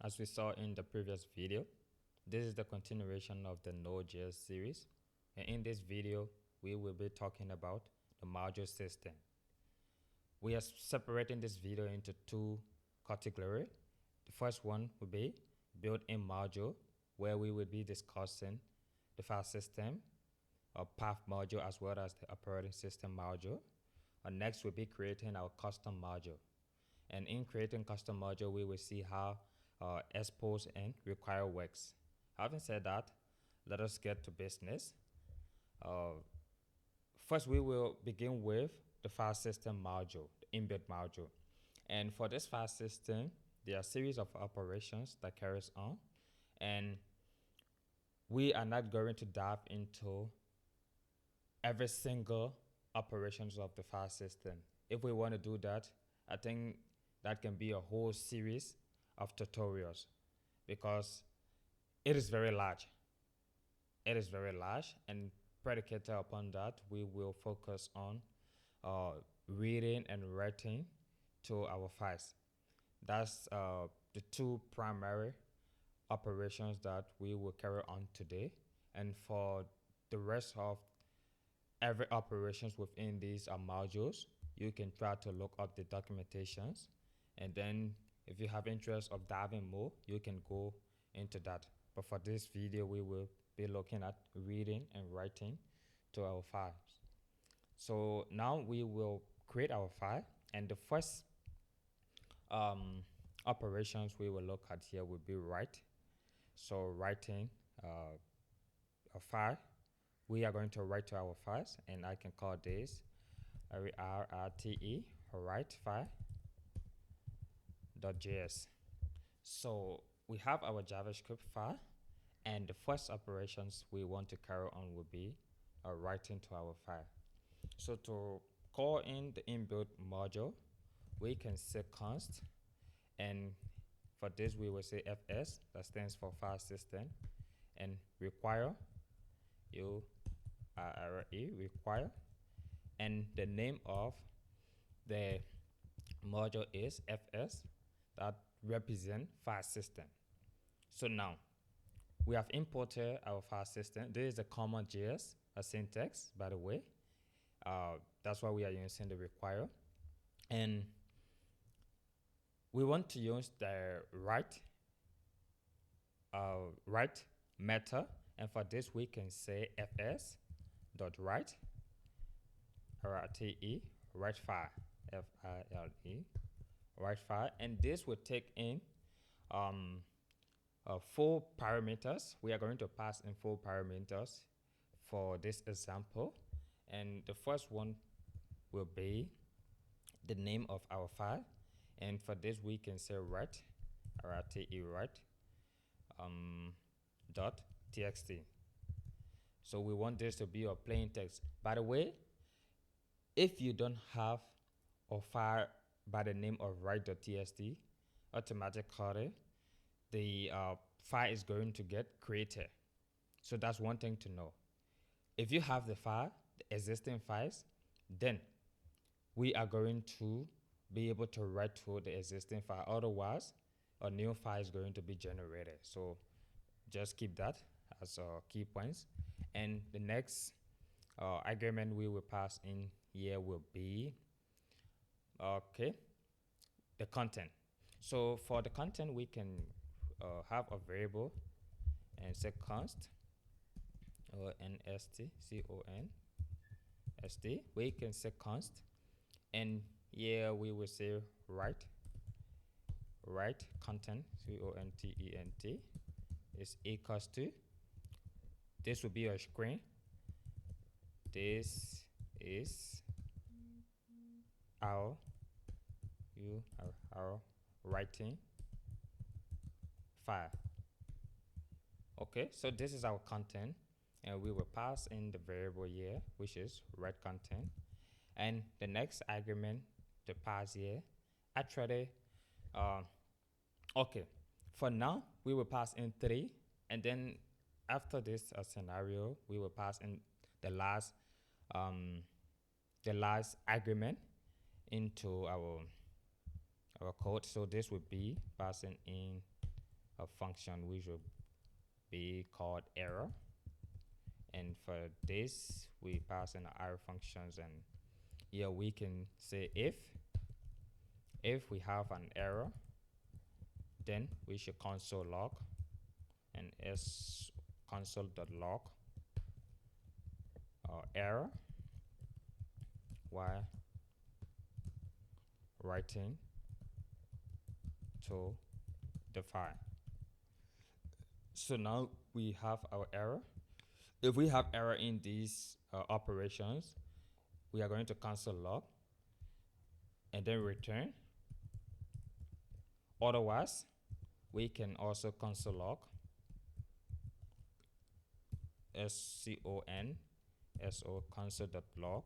As we saw in the previous video, this is the continuation of the Node.js series. And in this video, we will be talking about the module system. We are separating this video into two categories. The first one will be built-in module, where we will be discussing the file system or path module as well as the operating system module. And next, we'll be creating our custom module. And in creating custom module, we will see how expose and require works. Having said that, let us get to business. First, we will begin with the file system module, the inbuilt module. And for this file system, there are a series of operations that carries on. And we are not going to dive into every single operations of the file system. If we want to do that, I think that can be a whole series of tutorials because it is very large. It is very large, and predicated upon that, we will focus on reading and writing to our files. That's the two primary operations that we will carry on today. And for the rest of every operations within these modules, you can try to look up the documentations, and then if you have interest of diving more, you can go into that. But for this video, we will be looking at reading and writing to our files. So now we will create our file, and the first operations we will look at here will be write. So writing a file, we are going to write to our files, and I can call this RRTE, write file.js. So we have our JavaScript file, and the first operations we want to carry on will be writing to our file. So to call in the inbuilt module, we can say const, and for this we will say fs, that stands for file system, and require, require, and the name of the module is fs, that represent file system. So now we have imported our file system. This is the common JS syntax, by the way. That's why we are using the require. And we want to use the write method. And for this, we can say fs.write, RTE, write file, F-I-L-E, write file. And this will take in 4 parameters. We are going to pass in 4 parameters for this example. And the first one will be the name of our file. And for this, we can say write, RTE write, .txt. So we want this to be a plain text. By the way, if you don't have a file by the name of write.txt, automatically the file is going to get created. So that's one thing to know. If you have the file, the existing files, then we are going to be able to write to the existing file. Otherwise, a new file is going to be generated. So just keep that as key points. And the next argument we will pass in here will be, the content. So for the content, we can have a variable and say const, const. We can say const, and here we will say write content, content is equals to, this will be a screen. This is our writing file. Okay, so this is our content, and we will pass in the variable here, which is write content. And the next argument to pass here, actually, okay, for now, we will pass in 3, and then after this scenario, we will pass in the last argument into our code. So this would be passing in a function which will be called error. And for this, we pass in our functions, and here we can say if we have an error, then we should console log and s console.log error while writing to the file. So now we have our error. If we have error in these operations, we are going to console log and then return. Otherwise, we can also console log SCONSO console.log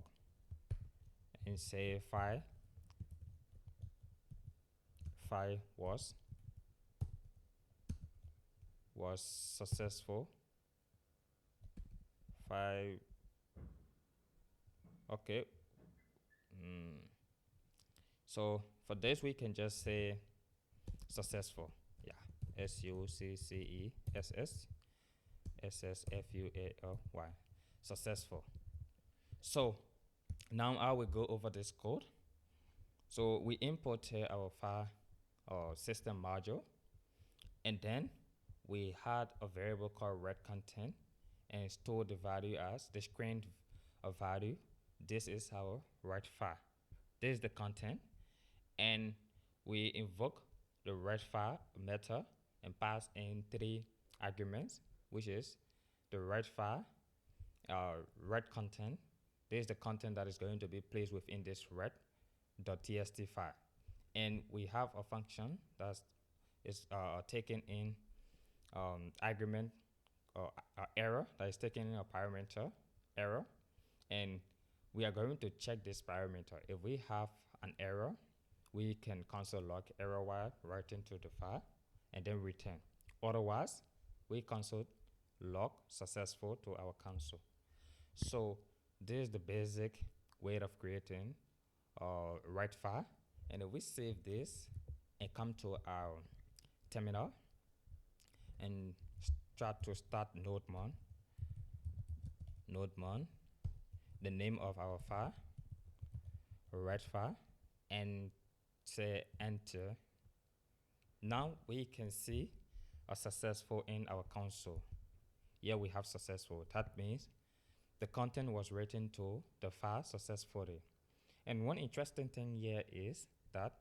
and say file was successful. File okay. So for this we can just say successful. Yeah, SUCCESSSFUALY, successful. So now I will go over this code. So we import our file or system module, and then we had a variable called red content and store the value as the screen of value. This is our red file. This is the content, and we invoke the red file method and pass in 3 arguments, which is the red file, red content. This is the content that is going to be placed within this red.txt file. And we have a function that is taken in argument or error, that is taken in a parameter error, and we are going to check this parameter. If we have an error, we can console log error while writing to the file and then return. Otherwise, we console log successful to our console. So this is the basic way of creating a red file. And if we save this and come to our terminal and start node-mon, the name of our file, red file, and say enter. Now we can see a successful in our console. Here we have successful. That means the content was written to the file successfully. And one interesting thing here is that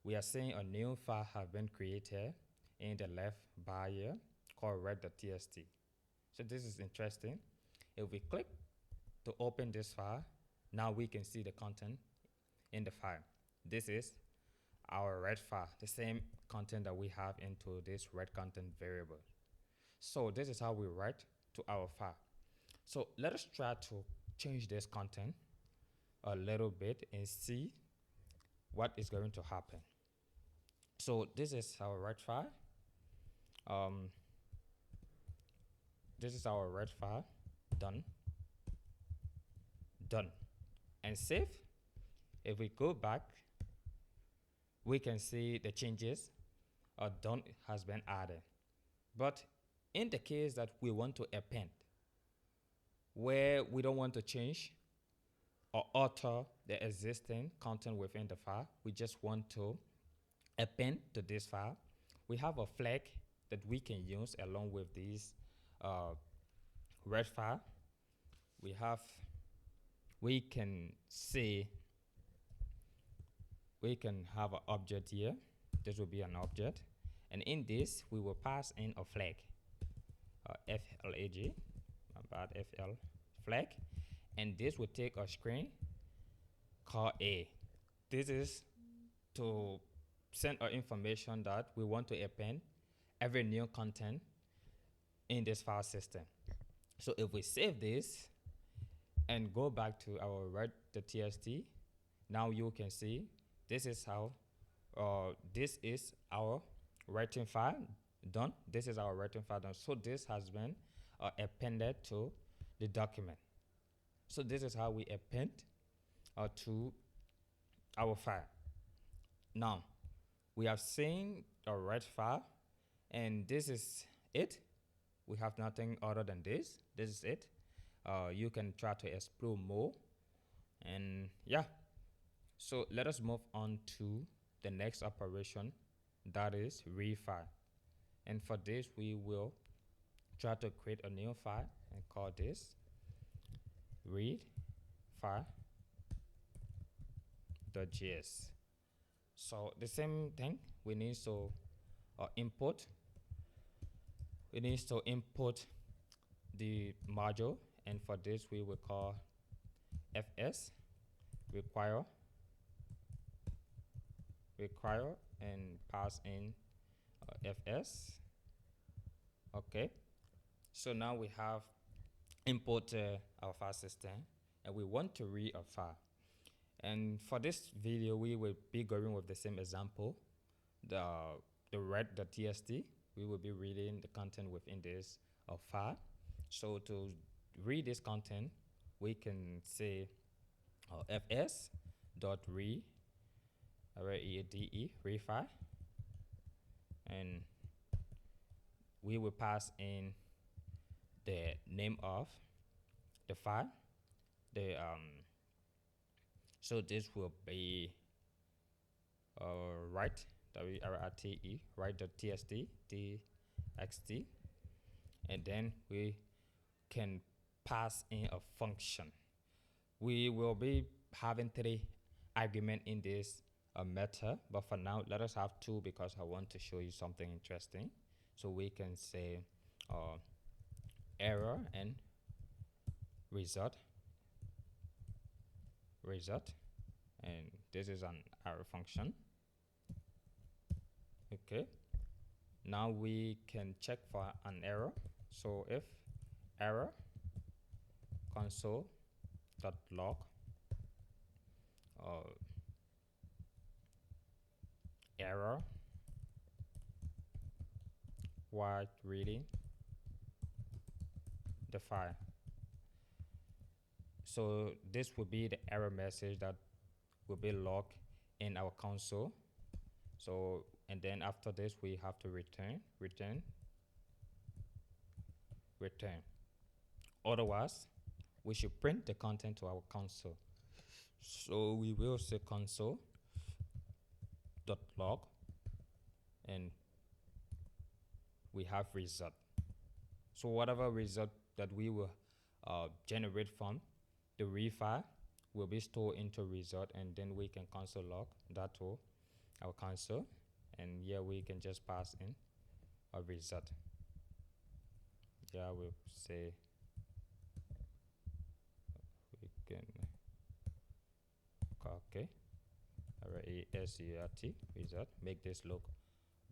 we are seeing a new file have been created in the left bar here called red.txt. So this is interesting. If we click to open this file, now we can see the content in the file. This is our red file, the same content that we have into this red content variable. So this is how we write to our file. So let us try to change this content a little bit and see what is going to happen. So this is our red file. This is our red file. Done. And save. If we go back, we can see the changes done has been added. But in the case that we want to append, where we don't want to change or alter the existing content within the file, we just want to append to this file, we have a flag that we can use along with this red file. We can have an object here. This will be an object, and in this we will pass in a flag, flag, and this will take a screen called A. This is to send our information that we want to append every new content in this file system. So if we save this and go back to our red.txt, now you can see this is how this is our writing file done. This is our writing file done. So this has been appended to the document. So this is how we append to our file. Now we have seen a red file, And this is it. We have nothing other than this. This is it. You can try to explore more. And yeah, so let us move on to the next operation, that is read file. And for this, we will try to create a new file and call this read file.js. So the same thing, we need to import. We need to import the module, and for this we will call fs require and pass in fs. Okay, so now we have import our file system, and we want to read a file. And for this video, we will be going with the same example, the read.txt. We will be reading the content within this file. So to read this content, we can say fs dot read read file, and we will pass in the name of the file. The so this will be write write write.txt txt, and then we can pass in a function. We will be having 3 arguments in this method, but for now let us have 2 because I want to show you something interesting. So we can say error and result, and this is an error function. Okay, now we can check for an error. So if error console.log error while reading the file. So this will be the error message that will be logged in our console. So, and then after this we have to return. Otherwise, we should print the content to our console. So we will say console.log, and we have result. So whatever result that we will generate from the read file will be stored into result, and then we can console log that to our console, and here we can just pass in a result. Yeah, we'll say we can okay result, make this look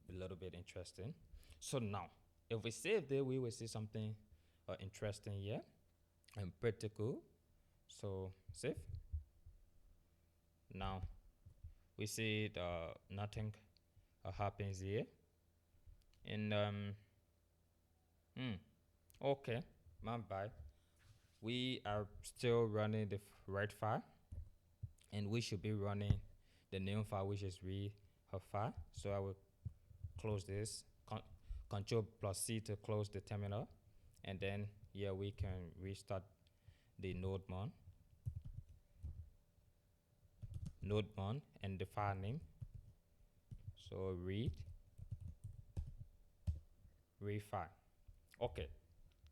a little bit interesting. So now if we save there, we will see something interesting here and pretty cool. So save. Now we see nothing happens here, and okay, my bad. We are still running the right file, and we should be running the new file, which is read her file. So I will close this, Control plus C to close the terminal, and then here we can restart the node and the file name. So read file. Okay,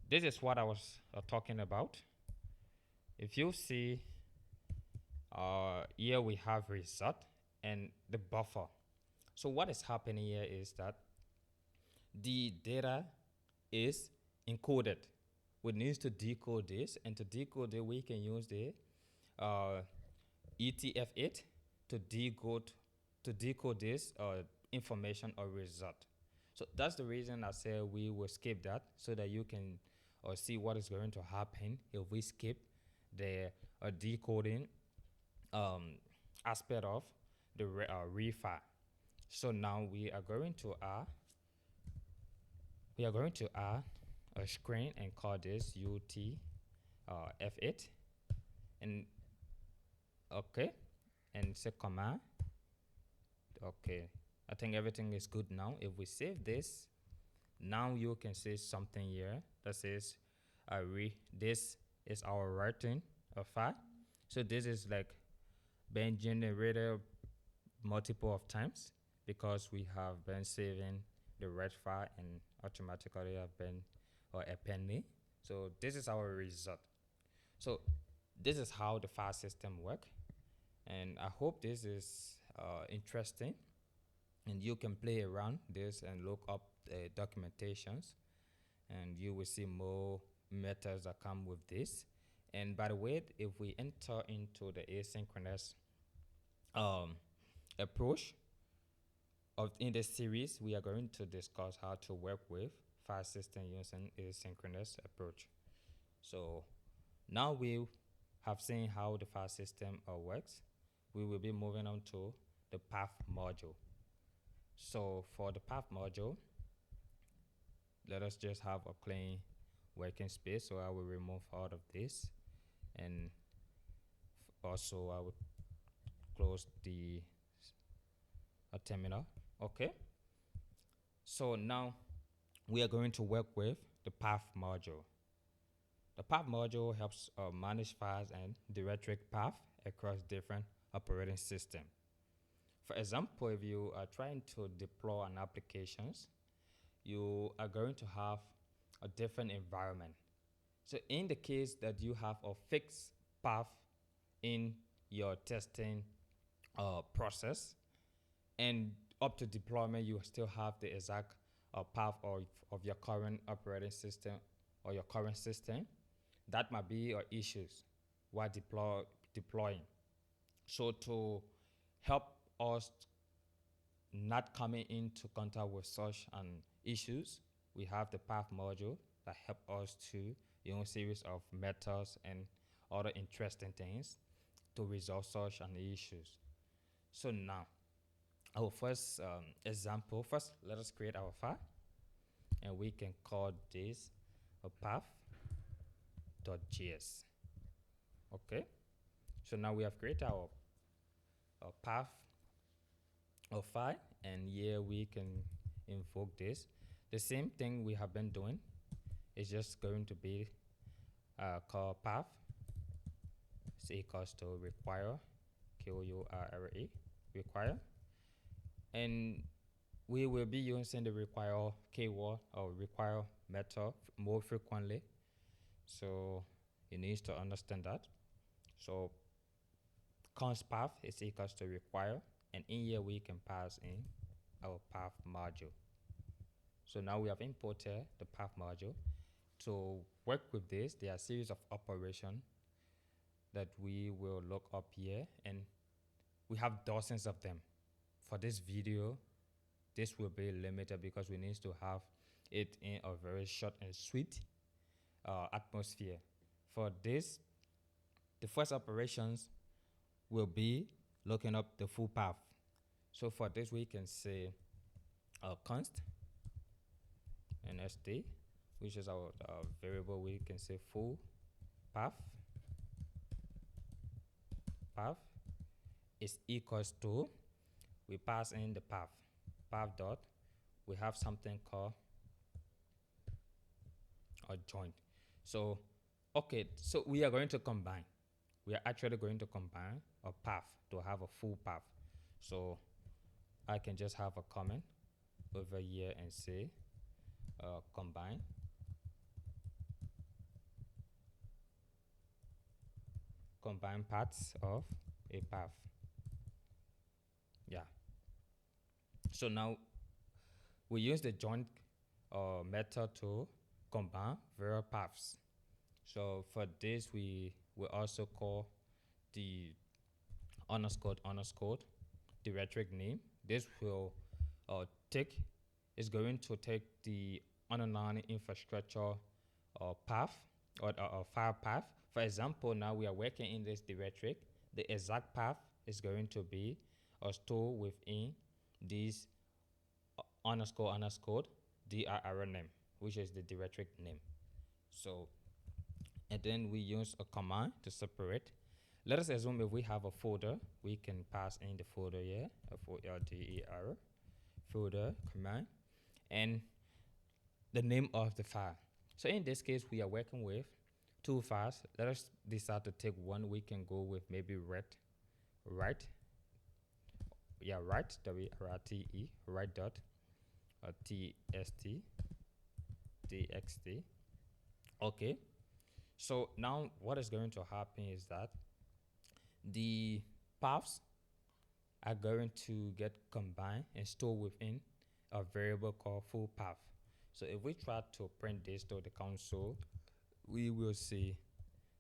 this is what I was talking about. If you see here we have result and the buffer. So what is happening here is that the data is encoded. We need to decode this, and to decode it, we can use the etf8 to decode this information or result. So that's the reason I say we will skip that, so that you can see what is going to happen if we skip the decoding aspect of the read file. So now we are going to add a screen and call this utf8, and okay, and say command. Okay, I think everything is good now. If we save this, now you can see something here that says this is our writing of file. So this is like been generated multiple of times because we have been saving the red file and automatically have been appending. So this is our result. So this is how the file system work, and I hope this is interesting, and you can play around this and look up documentations, and you will see more methods that come with this. And by the way, if we enter into the asynchronous approach in this series, we are going to discuss how to work with file system using asynchronous approach. So now we have seen how the file system works. We will be moving on to the path module. So for the path module, let us just have a clean working space. So I will remove all of this, and also I will close the terminal. Okay. So now we are going to work with the path module. The path module helps manage files and directory path across different operating systems. For example, if you are trying to deploy an applications, you are going to have a different environment. So in the case that you have a fixed path in your testing process, and up to deployment, you still have the exact path of your current operating system or your current system, that might be your issues while deploying. So to help us not coming into contact with such issues, we have the path module that help us to series of methods and other interesting things to resolve such issues. So now, our first example, first let us create our file, and we can call this a path.js. Okay, so now we have created our path of file, and here we can invoke this. The same thing we have been doing is just going to be called path is equals to require, Q-U-R-R-E, require, and we will be using the require keyword or require method more frequently, so you need to understand that. So const path is equals to require, and in here we can pass in our path module. So now we have imported the path module. To work with this, there are a series of operations that we will look up here, and we have dozens of them. For this video, this will be limited because we need to have it in a very short and sweet atmosphere. For this, the first operations will be looking up the full path. So for this, we can say const nst, which is our variable. We can say full path is equals to, we pass in the path dot, we have something called a joint. So okay, so we are going to combine, we are actually going to combine a path to have a full path. So I can just have a comment over here and say combine parts of a path. Yeah. So now we use the joint method to combine various paths. So for this, we will also call the underscore directory name. This will is going to take the underlying infrastructure path or file path. For example, now we are working in this directory. The exact path is going to be stored within this underscore dir name, which is the directory name. So, and then we use a command to separate. Let us assume if we have a folder, we can pass in the folder here, folder command, and the name of the file. So in this case, we are working with two files. Let us decide to take one. We can go with maybe right, W-R-I-T-E, right dot tst txt. Okay. So now what is going to happen is that the paths are going to get combined and stored within a variable called full path. So if we try to print this to the console, we will see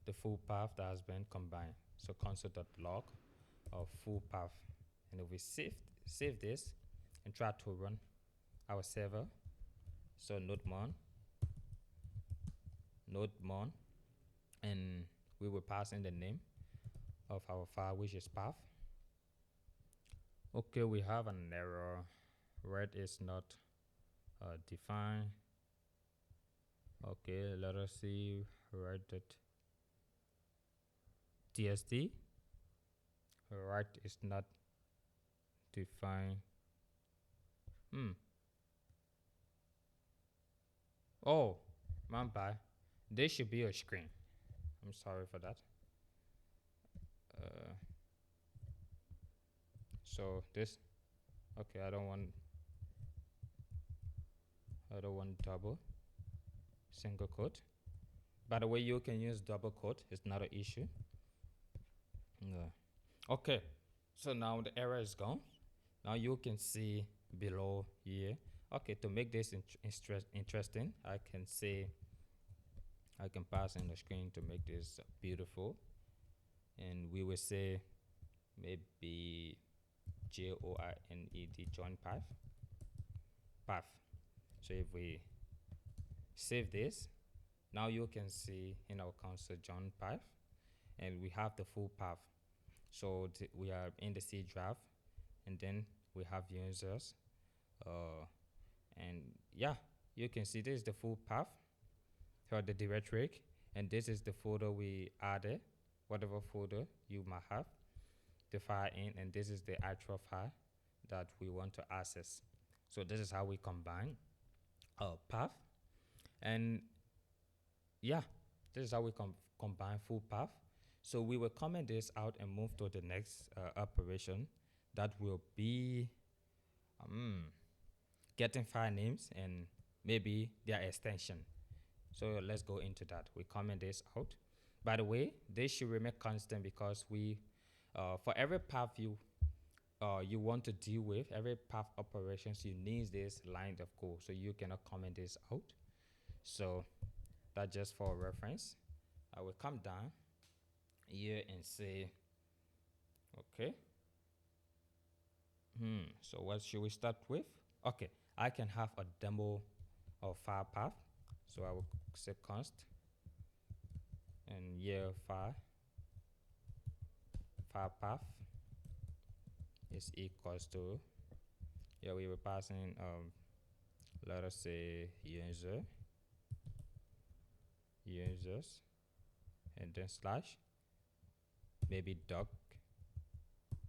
the full path that has been combined. So console.log of full path. And if we save this and try to run our server, so nodemon, and we will pass in the name of our file, which is path. Okay, we have an error. Red is not defined. Okay, let us see red.tst. Right is not defined. Oh, my bad. There should be a screen. I'm sorry for that. So this, okay, I don't want double single quote. By the way, you can use double quote. It's not an issue. No. Okay, so now the error is gone. Now you can see below here. Okay, to make this interesting, I can pass in the screen to make this beautiful. And we will say maybe JOINED join path. So if we save this, now you can see in our console join path, and we have the full path. So we are in the C drive, and then we have users, and yeah, you can see this is the full path for the directory, and this is the folder we added, whatever folder you might have the file in, and this is the actual file that we want to access. So this is how we combine path, and yeah, this is how we combine full path. So we will comment this out and move to the next operation that will be getting file names and maybe their extension. So let's go into that. We comment this out. By the way, this should remain constant because we, for every path you want to deal with, every path operations, you need this line of code. So you cannot comment this out. So that's just for reference. I will come down here and say, okay. So what should we start with? Okay, I can have a demo of file path. So I will say const and here file path is equals to, yeah, we will pass in let us say users and then slash, maybe doc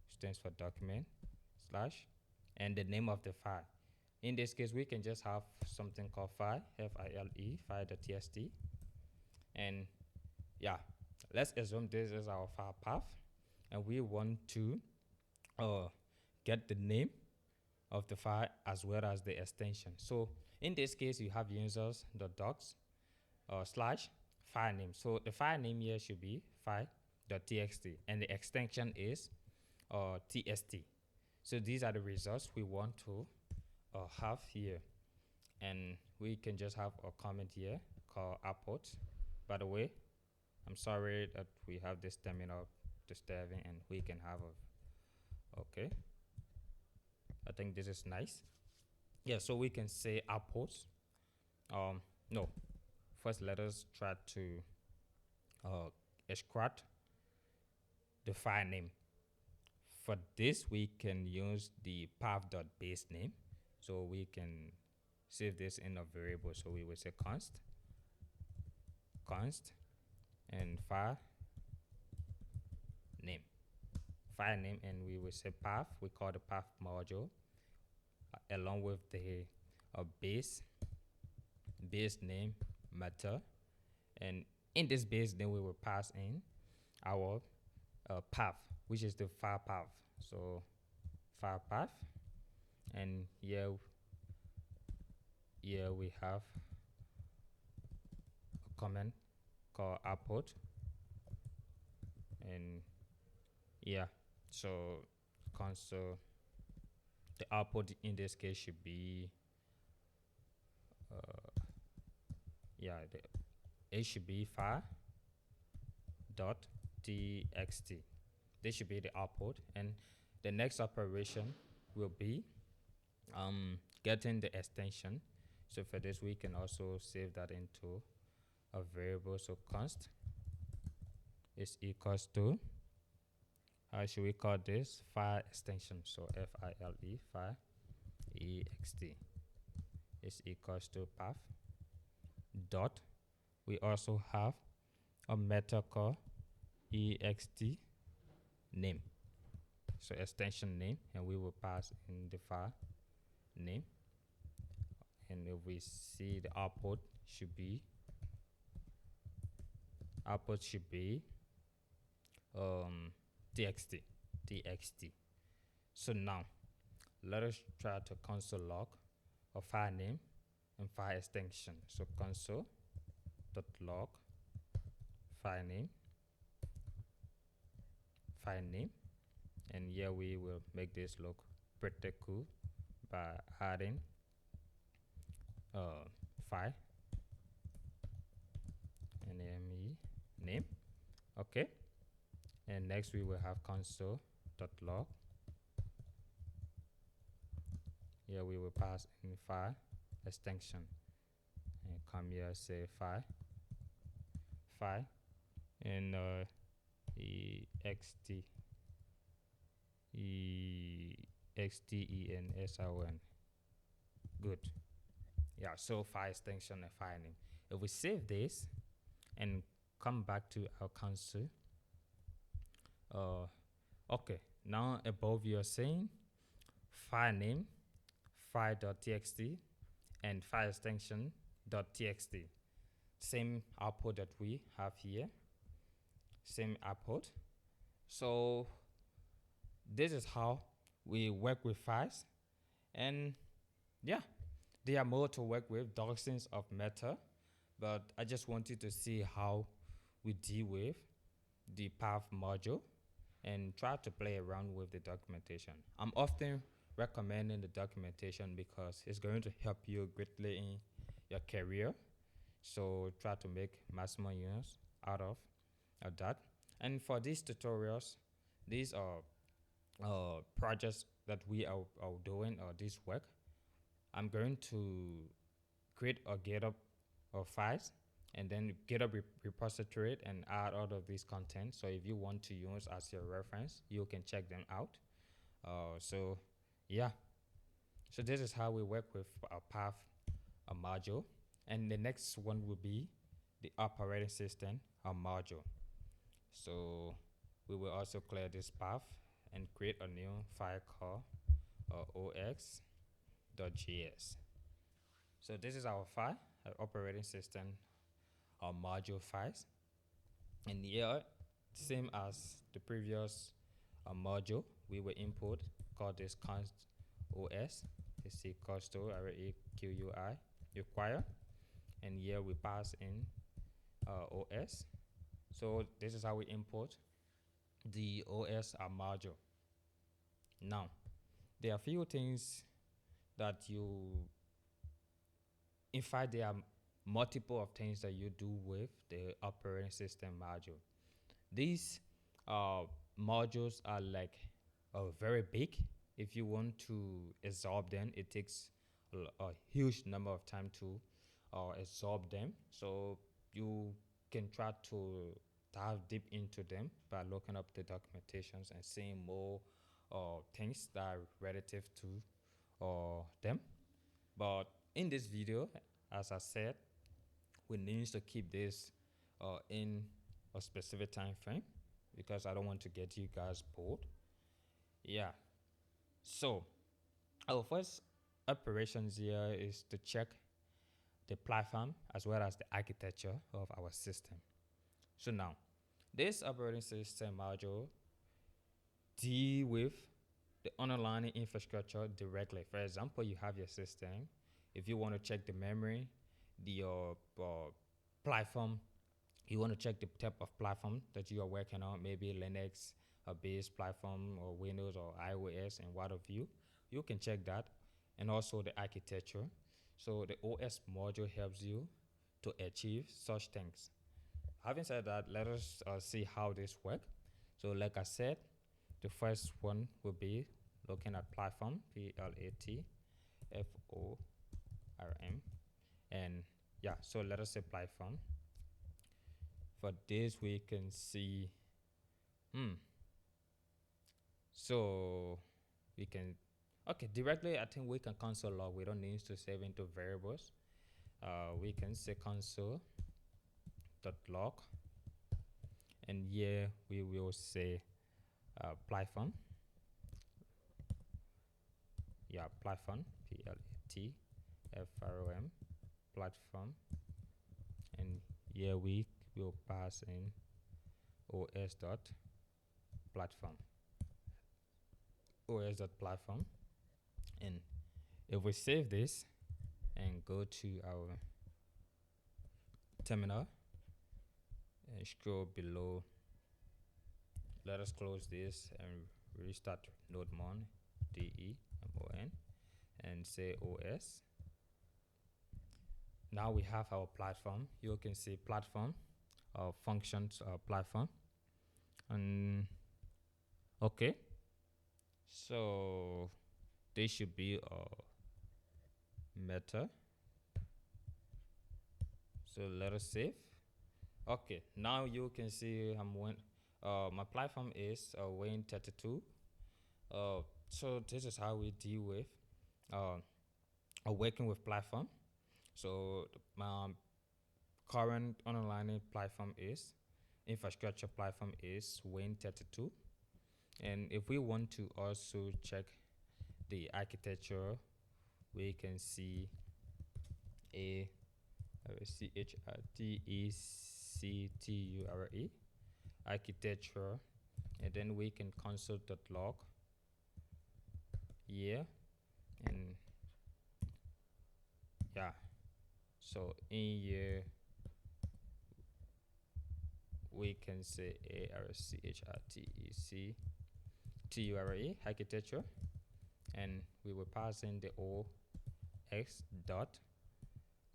stands for document, slash, and the name of the file. In this case, we can just have something called file, F-I-L-E, file.txt. And yeah, let's assume this is our file path, and we want to get the name of the file as well as the extension. So in this case, you have users.docs slash file name. So the file name here should be file.txt, and the extension is tst. So these are the results we want to have here, and we can just have a comment here called output. By the way, I'm sorry that we have this terminal disturbing, and we can have a, okay, I think this is nice. Yeah, so we can say output. No, first let us try to extract the file name. For this, we can use the path.base name. So we can save this in a variable. So we will say const and file name, and we will say path. We call the path module along with the base base name method, and in this base name we will pass in our path, which is the file path. So file path, and here we have a command called output, and yeah, so console, the output in this case should be it should be file dot txt. This should be the output, and the next operation will be getting the extension. So for this we can also save that into a variable. So const is equals to, how should we call this, file extension. So file file ext is equals to path dot, we also have a method called ext name, so extension name, and we will pass in the file name, and if we see the output should be txt. So now let us try to console log a file name and file extension. So console dot log file name, and here we will make this look pretty cool by adding file and name. Okay, and next we will have console dot log. Here we will pass in file extension, and come here, say file and extension. Good. Yeah, so file extension and file name. If we save this and come back to our console, okay, now above you're saying file name, file.txt, and file extension.txt. Same output that we have here, same output. So this is how we work with files, and yeah, there are more to work with, dozens of meta, but I just wanted to see how we deal with the path module and try to play around with the documentation. I'm often recommending the documentation because it's going to help you greatly in your career. So try to make maximum use out of that. And for these tutorials, these are projects that we are doing, or this work, I'm going to create a GitHub of files, and then GitHub repository it and add all of these content. So if you want to use as your reference, you can check them out. So yeah, so this is how we work with our path module, and the next one will be the operating system module. So we will also clear this path and create a new file called ox.js. So this is our file, operating system module files, and here, same as the previous module, we will import, call this const os is equals to requi require, and here we pass in os. So this is how we import the os module. Now there are a few things that in fact there are multiple of things that you do with the operating system module. These modules are like very big. If you want to absorb them, it takes a huge number of time to absorb them. So you can try to dive deep into them by looking up the documentations and seeing more things that are relative to them. But in this video, as I said, we need to keep this in a specific time frame because I don't want to get you guys bored. Yeah. So our first operations here is to check the platform as well as the architecture of our system. So now, this operating system module deal with the underlying infrastructure directly. For example, you have your system. If you want to check the memory, the platform, you want to check the type of platform that you are working on, maybe Linux, a based platform, or Windows or iOS, and what have you. You can check that, and also the architecture. So the OS module helps you to achieve such things. Having said that, let us see how this works. So like I said, the first one will be looking at platform, platform, and yeah, so let us say platform. For this, we can see, so we can, okay, directly, I think we can console log. We don't need to save into variables. We can say console.log, and here we will say platform. Yeah, platform, platform, platform, and here we will pass in os.platform, os.platform, and if we save this and go to our terminal and scroll below, let us close this and restart nodemon, DEMON, and say OS. Now we have our platform. You can see platform, functions, platform, and okay. So this should be a meta. So let us save. Okay, now you can see my platform is Wayne32. So this is how we deal with working with platform. So my current underlying platform is infrastructure platform is Wayne32, and if we want to also check the architecture, we can see CHRTECTURE architecture, and then we can console.log here, and yeah, so in here we can say ARCHRTECTURE architecture, and we will pass in the OX dot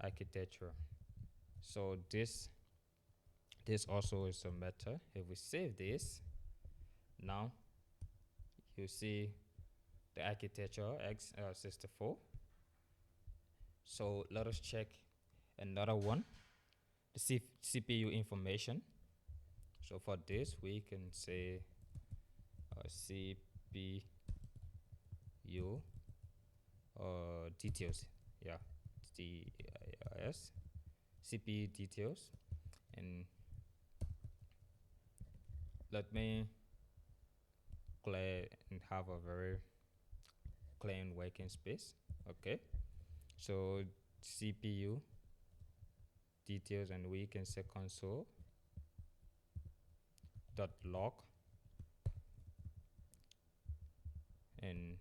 architecture. So this also is a meta. If we save this, now you see the architecture x64. So let us check another one, the CPU information. So for this, we can say CPU details. Yeah, DIS, CPU details, and let me clear and have a very clean working space. Okay, so CPU details, and we can say console.log, and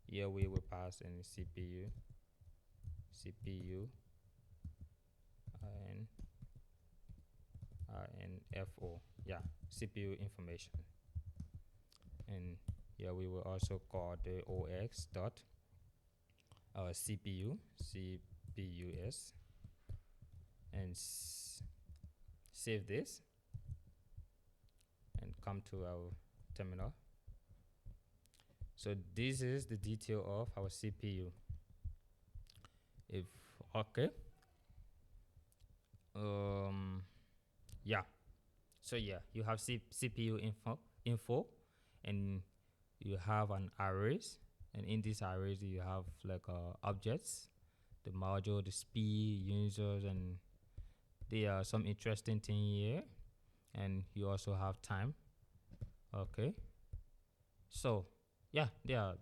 here we will pass in CPU and FO, yeah, CPU information, and here we will also call the OX dot CPUs, and save this and come to our terminal. So this is the detail of our CPU. If okay, yeah, so yeah, you have CPU info, and you have an arrays, and in these arrays you have like objects, the module, the speed, users, and there are some interesting thing here, and you also have time. Okay, so yeah, there are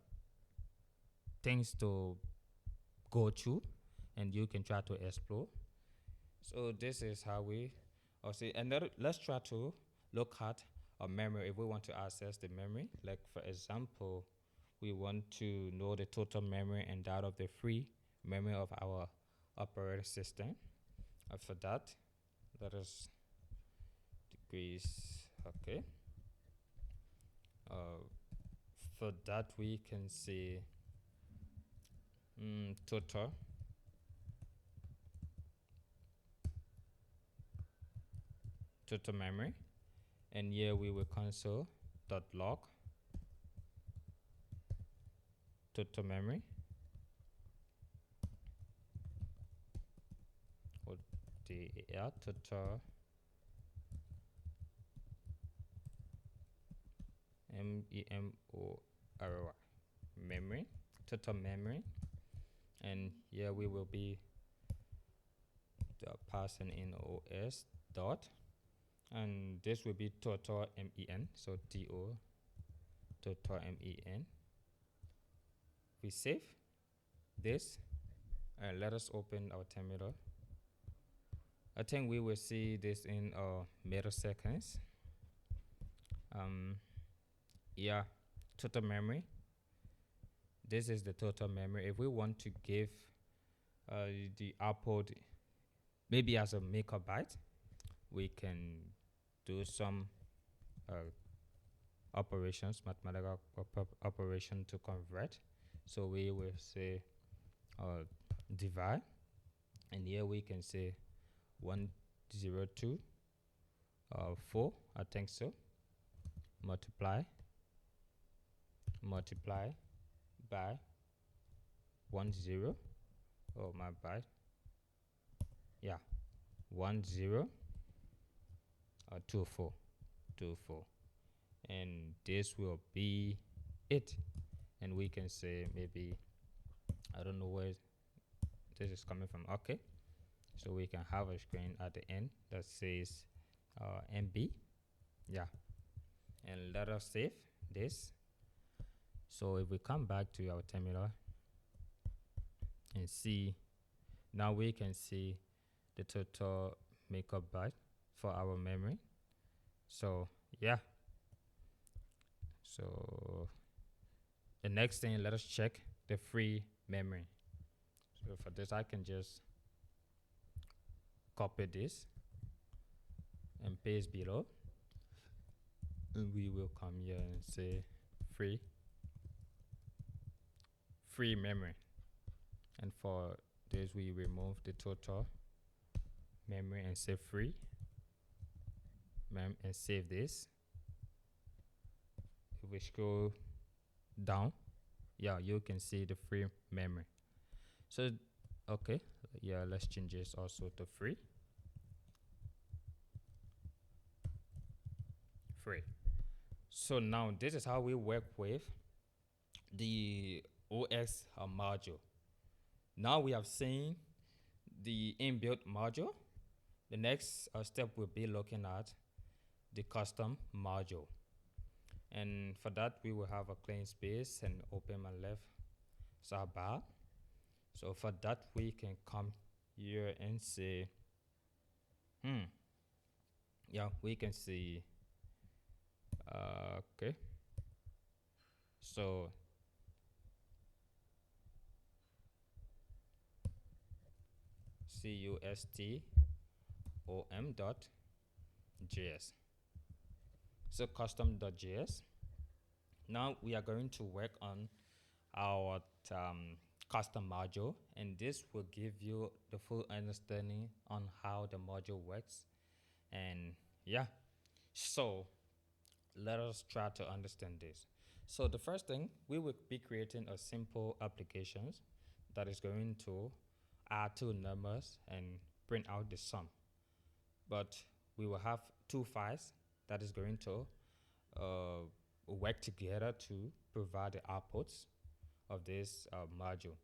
things to go through, and you can try to explore. So this is how we see. And let's try to look at a memory if we want to access the memory. Like for example, we want to know the total memory and that of the free memory of our operating system. For that, let us decrease. Okay. For that, we can see total memory, and here we will console.log total memory, or the total memory, total memory, and here we will be passing in os dot, and this will be total men, so to total men. We save this and let us open our terminal. I think we will see this in milliseconds. Yeah, total memory. This is the total memory. If we want to give the output maybe as a megabyte, we can do some operations, mathematical operation to convert. So we will say divide, and here we can say 102 4, I think so, multiply by 10. Oh my bad. Yeah, 1024, and this will be it. And we can say maybe, I don't know where this is coming from. Okay, so we can have a screen at the end that says MB. Yeah, and let us save this. So if we come back to our terminal and see, now we can see the total megabyte for our memory. So yeah, so the next thing, let us check the free memory. So for this, I can just copy this and paste below, and we will come here and say free memory, and for this we remove the total memory and say free and save this. If we scroll down, yeah, you can see the free memory. So okay, yeah, let's change this also to free. So now this is how we work with the OS module. Now we have seen the inbuilt module. The next step will be looking at the custom module, and for that we will have a clean space and open my left sidebar. So for that we can come here and say yeah, we can see okay, so custom.js. So custom.js. Now we are going to work on our custom module, and this will give you the full understanding on how the module works. And yeah, so let us try to understand this. So the first thing, we will be creating a simple application that is going to add two numbers and print out the sum. But we will have two files that is going to work together to provide the outputs of this module.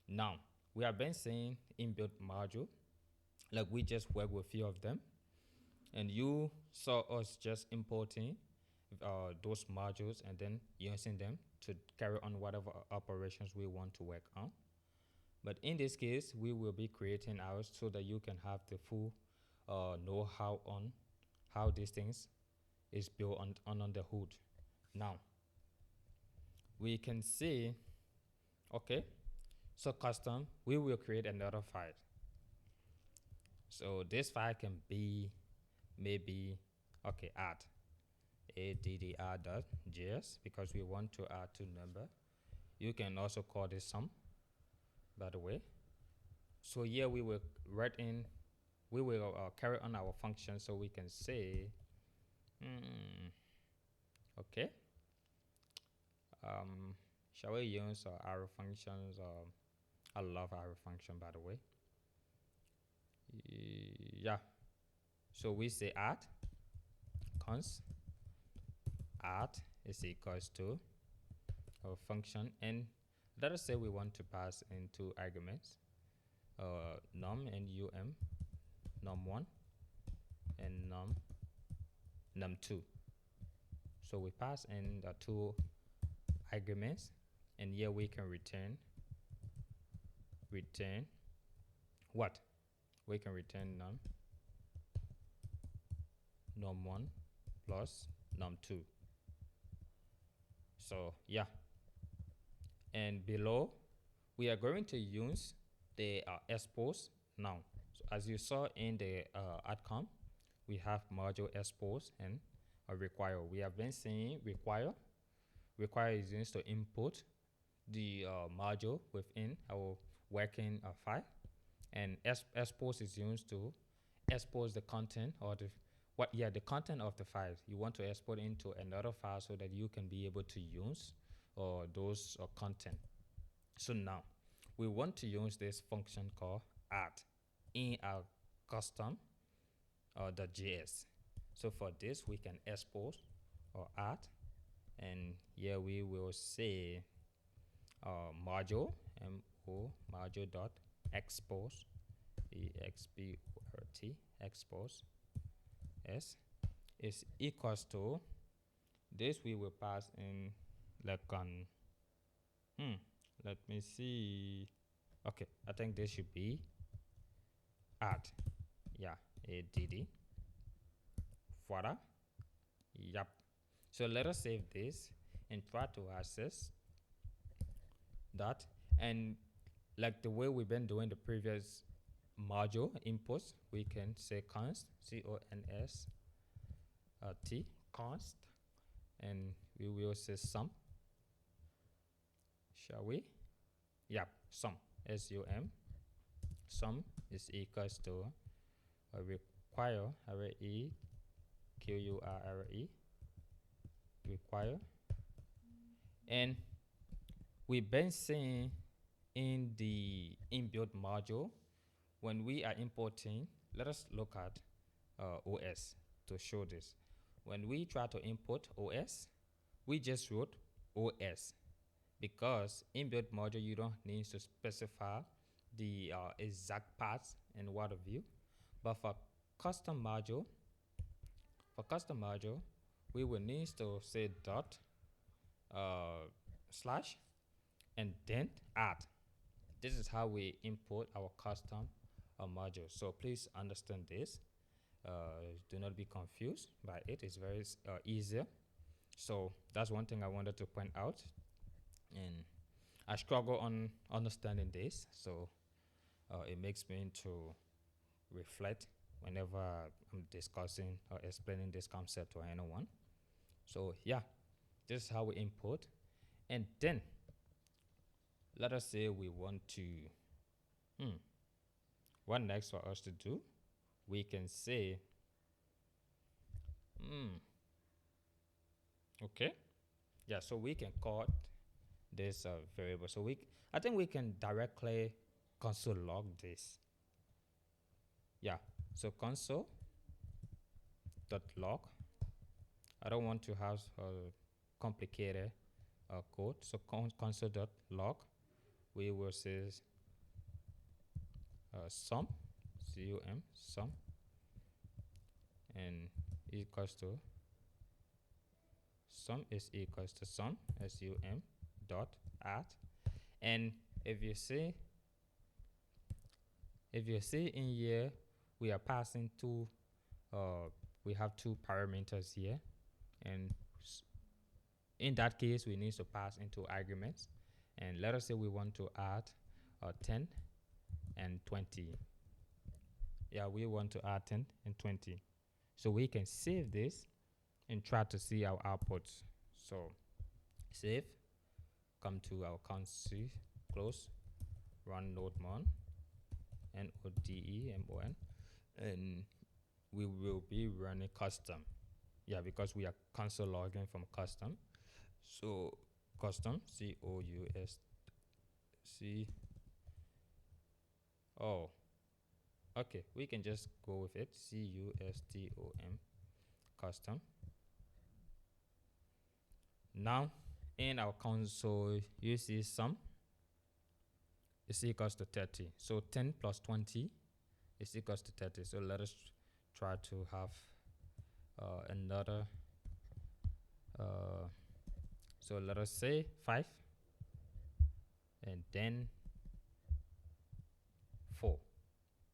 Now, we have been saying inbuilt module, like we just work with a few of them, and you saw us just importing those modules and then using them to carry on whatever operations we want to work on. But in this case, we will be creating ours so that you can have the full know-how on how these things is built on the hood. Now, we can see, okay, so custom, we will create another file. So this file can be maybe, okay, addr.js because we want to add two number. You can also call this sum, by the way. So here we will carry on our function, so we can say, okay, shall we use arrow functions? I love arrow function, by the way. Yeah. So we say add const add is equals to our function, and let us say we want to pass in two arguments, num and num1 and num2. So we pass in the two arguments, and here we can return what? We can return num1 plus num2. So yeah, and below we are going to use the expose now. So as you saw in the outcome, we have module expose and require. We have been saying require is used to input the module within our working file, and expose is used to expose the content or the content of the file. You want to export into another file so that you can be able to use those content. So now we want to use this function called add in our custom .js. So for this we can expose or add, and here we will say module module dot expose expose s is equals to this. We will pass in like let me see. Okay, I think this should be add. Yeah, add. Voila. Yep. So let us save this and try to access that. And like the way we've been doing the previous module inputs, we can say const, const, const, and we will say sum. Shall we? Yep, sum, sum. Sum is equals to require, require. And we've been saying in the inbuilt module, when we are importing, let us look at OS to show this. When we try to import OS, we just wrote OS, because inbuilt module you don't need to specify the exact paths and what have you. But for custom module, we will need to say dot slash and then add. This is how we import our custom module. So please understand this. Do not be confused by it. It's very easier. So that's one thing I wanted to point out, and I struggle on understanding this, so it makes me to reflect whenever I'm discussing or explaining this concept to anyone. So yeah, this is how we import. And then let us say we want to what next for us to do? We can say okay, yeah, so we can call this variable. So I think we can directly console log this. Yeah, so console dot log. I don't want to have complicated code, so console dot log. We will say sum, sum, and equals to sum is equals to sum, sum dot add. And if you see If you see in here, we are passing we have two parameters here, and in that case, we need to pass into arguments. And let us say we want to add 10 and 20. Yeah, we want to add 10 and 20. So we can save this and try to see our outputs. So save, come to our console, close, run nodemon, nodemon, and we will be running custom. Yeah, because we are console logging from custom. So custom, C-O-U-S-C. Oh, okay, we can just go with it, C-U-S-T-O-M, custom. Now, in our console, you see sum is equals to 30. So 10 plus 20 is equals to 30. So let us try to have another. So let us say 5 and then 4.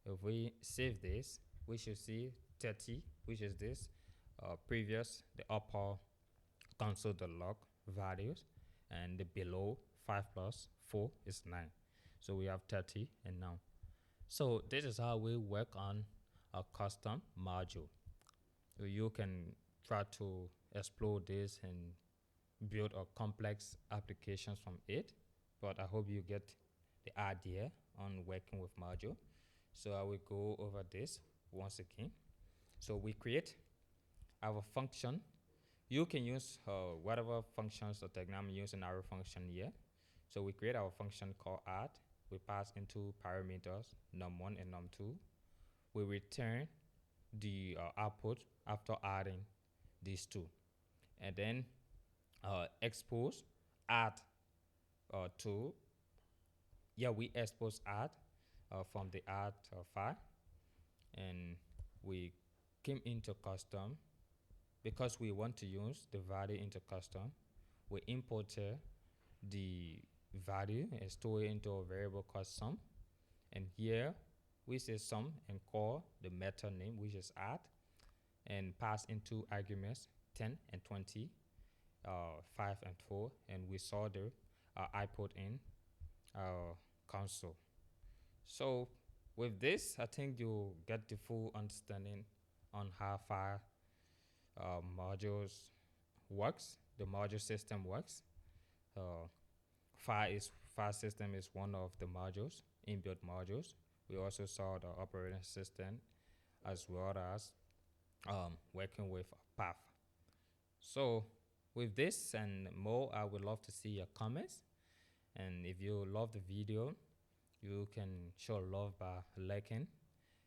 If we save this, we should see 30, which is this previous, the upper console.log values, and the below 5 plus 4 is 9. So we have 30 and now. So this is how we work on a custom module. So you can try to explore this and build a complex applications from it, but I hope you get the idea on working with module. So I will go over this once again. So we create our function. You can use whatever functions or technology use in our function here. So we create our function called add. We pass into parameters num1 and num2. We return the output after adding these two, and then expose add to. Yeah, we expose add from the add file, and we came into custom because we want to use the value into custom. We imported the value and store it into a variable called sum, and here we say sum and call the method name, which is add, and pass into arguments 10 and 20, 5 and 4, and we saw the output in our console. So with this, I think you get the full understanding on how file modules works, the module system works. File system is one of the modules, inbuilt modules. We also saw the operating system as well as working with a path. So with this and more, I would love to see your comments. And if you love the video, you can show love by liking.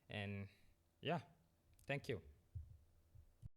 And yeah, thank you.